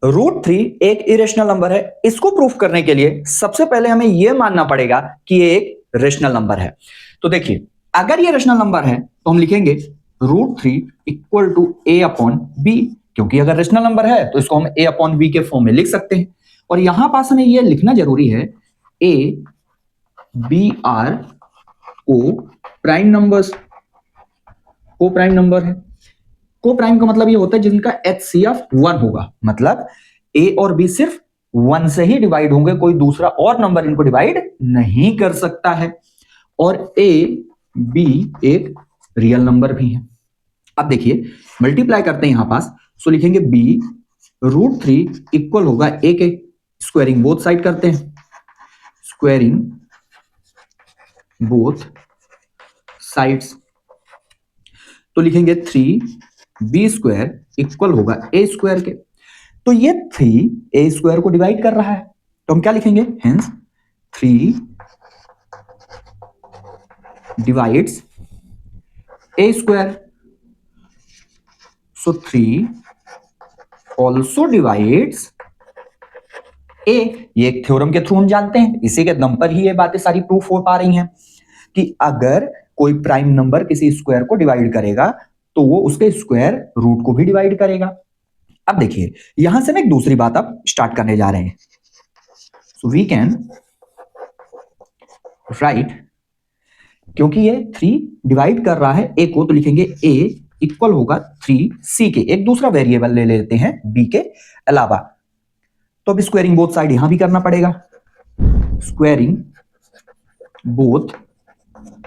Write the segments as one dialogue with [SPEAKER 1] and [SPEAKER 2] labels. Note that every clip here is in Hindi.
[SPEAKER 1] √3 एक इरेशनल नंबर है। इसको प्रूफ करने के लिए सबसे पहले हमें यह मानना पड़ेगा कि ये एक रेशनल नंबर है। तो देखिए, अगर ये रेशनल नंबर है तो हम लिखेंगे √3 इक्वल टू a/b, क्योंकि अगर रेशनल नंबर है तो इसको हम a/b के फॉर्म में लिख सकते हैं। और यहां पास हमें यह लिखना जरूरी है, a b r को प्राइम नंबर्स, को प्राइम नंबर है। को प्राइम का मतलब ये होता है जिनका HCF 1 होगा, मतलब a और b सिर्फ 1 से ही डिवाइड होंगे, कोई दूसरा और नंबर इनको डिवाइड नहीं कर सकता है। और a b एक रियल नंबर भी है। अब देखिए, मल्टीप्लाई करते हैं यहां पास, सो लिखेंगे b √3 इक्वल होगा a के, स्क्वायरिंग बोथ साइड करते हैं, स्क्वायरिंग बोथ साइड्स, तो लिखेंगे 3b² इक्वल होगा a² के। तो ये 3a² को डिवाइड कर रहा है, तो हम क्या लिखेंगे, hence 3 divides a², so 3 also divides a। ये एक थ्योरम के थ्रू हम जानते हैं, इसी के दम पर ही ये बातें सारी प्रूफ हो पा रही हैं कि अगर कोई प्राइम नंबर किसी स्क्वायर को डिवाइड करेगा तो वो उसके स्क्वायर रूट को भी डिवाइड करेगा। अब देखिए, यहां से हम एक दूसरी बात अब स्टार्ट करने जा रहे हैं। सो वी कैन राइट, क्योंकि ये 3 डिवाइड कर रहा है a को, तो लिखेंगे a इक्वल होगा 3c के, एक दूसरा वेरिएबल ले लेते हैं b के अलावा। तो अब स्क्वायरिंग बोथ साइड यहां भी करना पड़ेगा, स्क्वायरिंग बोथ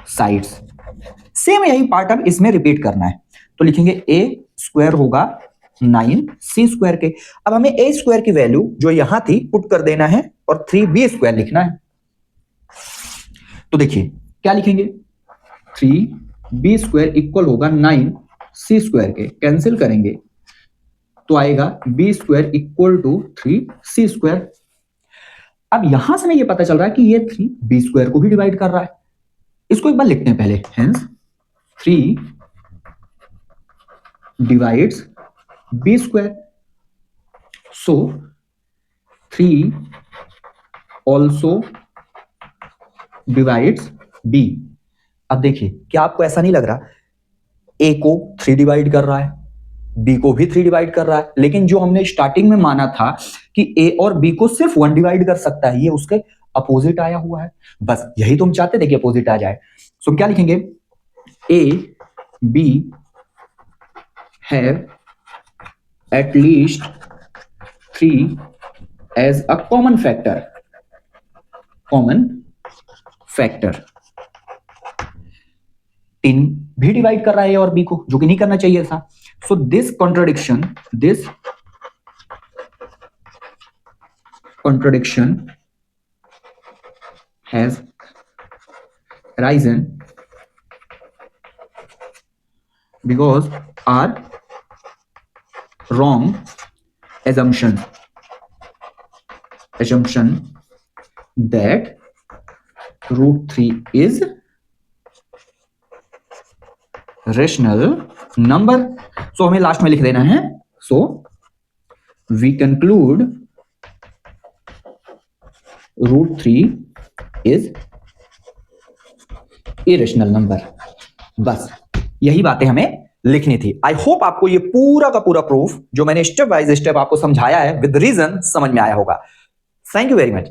[SPEAKER 1] साइड्स, सेम यही पार्ट अब इसमें रिपीट करना है। तो लिखेंगे a² होगा 9c² के। अब हमें a² की वैल्यू जो यहां थी पुट कर देना है और 3b² लिखना है। तो देखिए क्या लिखेंगे, 3b² इक्वल होगा 9c² के, कैंसिल करेंगे तो आएगा b² इक्वल टू 3c²। अब यहां से हमें यह पता चल रहा है कि ये 3b² को भी डिवाइड कर रहा है। इसको एक बार लिखते हैं पहले, हेंस 3 डिवाइड्स b², सो 3 ऑल्सो डिवाइड्स b। अब देखिए, क्या आपको ऐसा नहीं लग रहा, a को 3 डिवाइड कर रहा है, b को भी 3 डिवाइड कर रहा है, लेकिन जो हमने स्टार्टिंग में माना था कि a और b को सिर्फ 1 डिवाइड कर सकता है, ये उसके अपोजिट आया हुआ है। बस यही तो हम चाहते थे कि अपोजिट आ जाए। सो हम क्या लिखेंगे, a b have at least 3 as a common factor, common factor। 3 भी डिवाइड कर रहा है a और b को, जो कि नहीं करना चाहिए था। So this contradiction has arisen because are wrong assumption that √3 is rational number। So हमें लास्ट में लिख देना है, so we conclude √3 is irrational number. बस यही बातें हमें लिखनी थी। आई होप आपको ये पूरा का पूरा प्रूफ जो मैंने स्टेप बाय स्टेप आपको समझाया है विद रीजन समझ में आया होगा। Thank you very much.